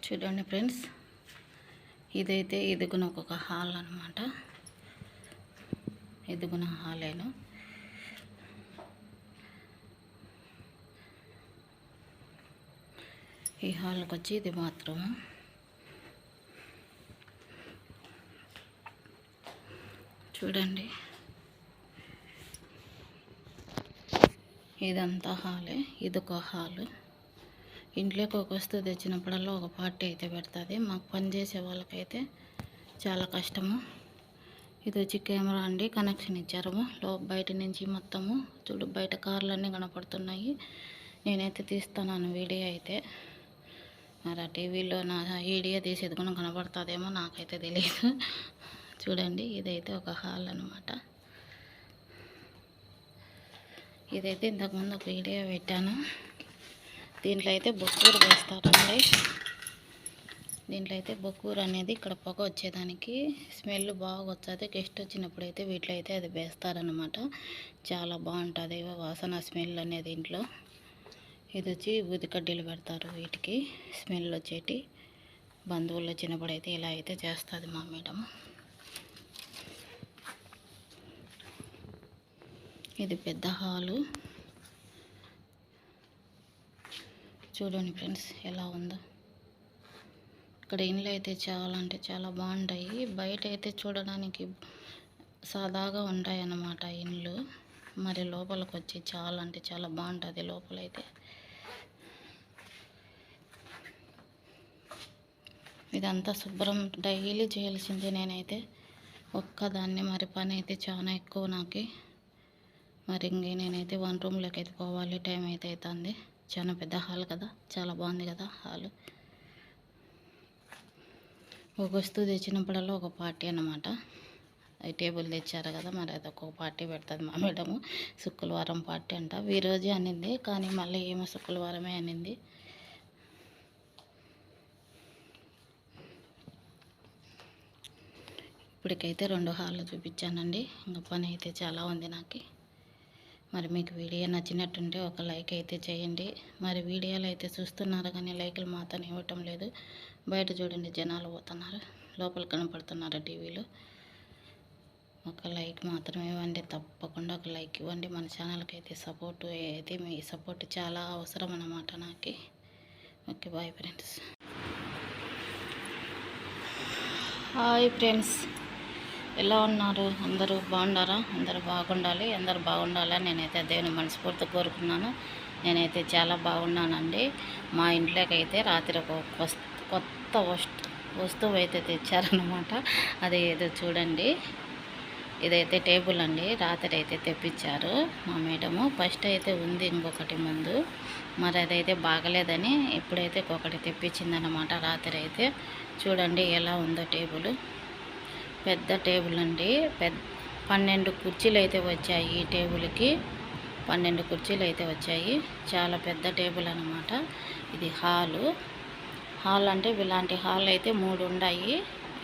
చూడండి ఫ్రెండ్స్, ఇదైతే ఎదుగున ఒక హాల్ అనమాట. ఎదుగున హాలేను. ఈ హాల్కి వచ్చి ఇది మాత్రం చూడండి, ఇదంతా హాలే. ఇదొక హాలు. ఇంట్లోకి ఒక వస్తువు తెచ్చినప్పుడల్లా ఒక పార్టీ అయితే పెడుతుంది. మాకు పనిచేసే వాళ్ళకైతే చాలా కష్టము. ఇది వచ్చి కెమెరా అండి, కనెక్షన్ ఇచ్చారు బయట నుంచి మొత్తము. చూడు, బయట కార్లన్నీ కనపడుతున్నాయి. నేనైతే తీస్తున్నాను వీడియో అయితే. మరి ఆ టీవీలో నా వీడియో తీసేది కూడా కనపడుతుందేమో, నాకైతే తెలియదు. చూడండి, ఇదైతే ఒక హాల్ అనమాట. ఇదైతే ఇంతకుముందు ఒక వీడియో పెట్టాను. దీంట్లో అయితే బొక్కూరు వేస్తారండి. దీంట్లో అయితే బొక్కూరు అనేది ఇక్కడ పొగ వచ్చేదానికి స్మెల్ బాగా వచ్చేది. గెస్ట్ వచ్చినప్పుడు అయితే వీటిలో అయితే అది వేస్తారనమాట. చాలా బాగుంటుంది వాసన, స్మెల్ అనేది ఇంట్లో. ఇది వచ్చి ఊది కడ్డీలు పెడతారు, వీటికి స్మెల్ వచ్చేటి. బంధువులు వచ్చినప్పుడు అయితే ఇలా అయితే చేస్తుంది మా మేడం. ఇది పెద్ద హాలు. చూడండి ఫ్రెండ్స్ ఎలా ఉందో. ఇక్కడ ఇండ్లు అయితే చాలా అంటే చాలా బాగుంటాయి. బయట అయితే చూడడానికి సాదాగా ఉంటాయి అన్నమాట ఇండ్లు. మరి లోపలికి వచ్చి చాలా అంటే చాలా బాగుంటుంది లోపలైతే. ఇదంతా శుభ్రం డైలీ చేయాల్సిందే. నేనైతే ఒక్కదాన్ని, మరి పని అయితే చాలా ఎక్కువ నాకు. మరి ఇంక నేనైతే వన్ రూమ్లోకి అయితే పోవాలి, టైం అయితే అవుతుంది. చాలా పెద్ద హాల్ కదా, చాలా బాగుంది కదా హాల్. ఒక వస్తువు తెచ్చినప్పుడల్లా ఒక పార్టీ అన్నమాట. ఈ టేబుల్ తెచ్చారు కదా, మరి అది ఒక్కొక్క పార్టీ పెడుతుంది మా మేడము. శుక్రవారం పార్టీ అంట. ఈరోజే అనింది, కానీ మళ్ళీ ఏమో శుక్రవారమే అనింది. ఇప్పటికైతే 2 హాళ్ళు చూపించానండి. ఇంకా పని అయితే చాలా ఉంది నాకు. మరి మీకు వీడియో నచ్చినట్టుంటే ఒక లైక్ అయితే చేయండి. మరి వీడియోలు అయితే చూస్తున్నారు కానీ లైకులు మాత్రం ఇవ్వటం లేదు. బయట చూడండి, జనాలు పోతున్నారు, లోపల కనపడుతున్నారు టీవీలో. ఒక లైక్ మాత్రం ఇవ్వండి, తప్పకుండా ఒక లైక్ ఇవ్వండి. మన ఛానల్కి అయితే సపోర్ట్ అయితే, మీ సపోర్ట్ చాలా అవసరం అన్నమాట నాకు. Okay, bye friends. Hi friends, ఎలా ఉన్నారు? అందరూ బాగున్నారా? అందరూ బాగుండాలి, అందరూ బాగుండాలని నేనైతే దేవుని మనస్ఫూర్తిగా కోరుకున్నాను. నేనైతే చాలా బాగున్నానండి. మా ఇంట్లోకి అయితే రాత్రి ఒక కొత్త వస్తువు అయితే తెచ్చారనమాట. అది ఏదో చూడండి, ఇదైతే టేబుల్ అండి. రాత్రి అయితే తెప్పించారు మా మేడము. ఫస్ట్ అయితే ఉంది ఇంకొకటి ముందు, మరి అదైతే బాగలేదని ఇప్పుడైతే ఒకటి తెప్పించిందనమాట. రాత్రి అయితే చూడండి ఎలా ఉందో టేబుల్. పెద్ద టేబుల్ అండి. 12 కుర్చీలు అయితే వచ్చాయి. ఈ టేబుల్కి 12 కుర్చీలు అయితే వచ్చాయి. చాలా పెద్ద టేబుల్ అన్నమాట. ఇది హాల్ అంటే ఇలాంటి హాల్ అయితే 3 ఉన్నాయి.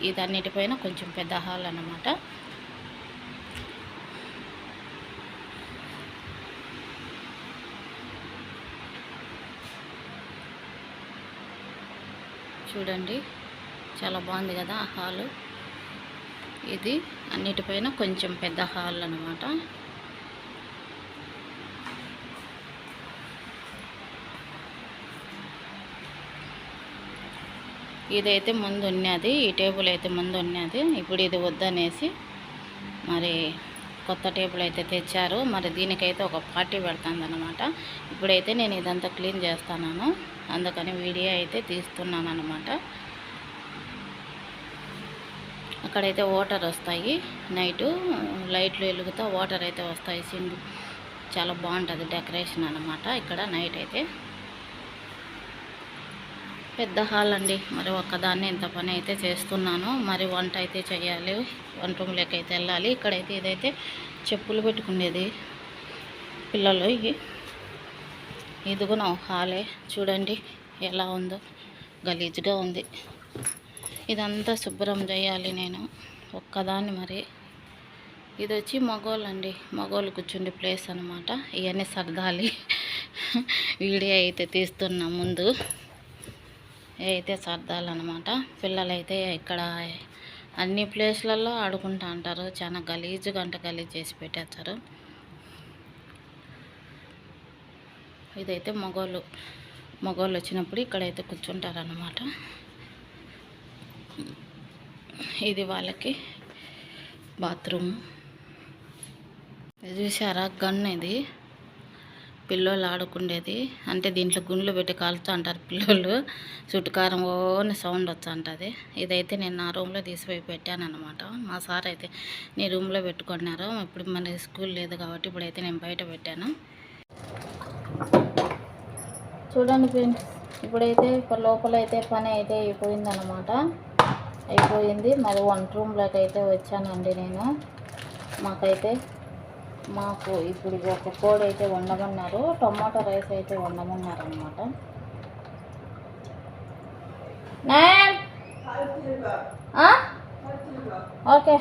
ఇది అన్నిటిపైన కొంచెం పెద్ద హాల్ అన్నమాట. చూడండి, చాలా బాగుంది కదా హాలు. ఇది అన్నిటిపైన కొంచెం పెద్ద హాల్ అన్నమాట. ఇదైతే ముందు ఉన్నది, ఈ టేబుల్ అయితే ముందు ఉన్నది. ఇప్పుడు ఇది వద్దనేసి మరి కొత్త టేబుల్ అయితే తెచ్చారు. మరి దీనికైతే ఒక పార్టీ పెడుతుందన్నమాట. ఇప్పుడైతే నేను ఇదంతా క్లీన్ చేస్తాను, అందుకని వీడియో అయితే తీస్తున్నాను అన్నమాట. అక్కడైతే వాటర్ వస్తాయి, నైటు లైట్లు వెలుగుతా వాటర్ అయితే వస్తాయి. సింగ్ చాలా బాగుంటుంది డెకరేషన్ అన్నమాట. ఇక్కడ నైట్ అయితే పెద్ద హాల్ అండి. మరి ఒక్కదాన్ని ఇంత పని అయితే చేస్తున్నాను. మరి వంట అయితే చేయాలి, వంట రూమ్లోకి అయితే వెళ్ళాలి. ఇక్కడైతే ఇదైతే చెప్పులు పెట్టుకునేది పిల్లలు. ఇదిగో నా హాలే, చూడండి ఎలా ఉందో, గలీజ్గా ఉంది. ఇదంతా శుభ్రం చేయాలి నేను ఒక్కదాన్ని. మరి ఇది వచ్చి మగోళ్ళు అండి, మగోళ్ళు కూర్చుండే ప్లేస్ అనమాట. ఇవన్నీ సర్దాలి. వీడియో అయితే తీస్తున్నా ముందు. అయితే సర్దాలన్నమాట. పిల్లలైతే ఇక్కడ అన్ని ప్లేస్లలో ఆడుకుంటూ ఉంటారు. చాలా గలీజుగా అంటే గలీజ్ చేసి పెట్టేస్తారు. ఇదైతే మగోళ్ళు వచ్చినప్పుడు ఇక్కడైతే కూర్చుంటారన్నమాట. ఇది వాళ్ళకి బాత్రూమ్. ఇది చూసారా, గన్. ఇది పిల్లోళ్ళు ఆడుకుండేది. అంటే దీంట్లో గుండ్లు పెట్టి కాలుతూ అంటారు పిల్లోళ్ళు. చుట్టుకారం ఓని సౌండ్ వచ్చి ఉంటుంది. ఇదైతే నేను నా రూమ్లో తీసిపోయి పెట్టాను అనమాట. మా సార్ అయితే నీ రూమ్లో పెట్టుకున్నారు, ఇప్పుడు మన స్కూల్ లేదు కాబట్టి ఇప్పుడైతే నేను బయట పెట్టాను. చూడండి ఫ్రెండ్స్, ఇప్పుడైతే లోపలైతే పని అయితే అయిపోయింది. మరి వంట రూమ్లోకి అయితే వచ్చానండి నేను. మాకు ఇప్పుడు ఒక కోడి అయితే వండమన్నారు, టమాటో రైస్ అయితే వండమన్నారు అనమాట. ఓకే.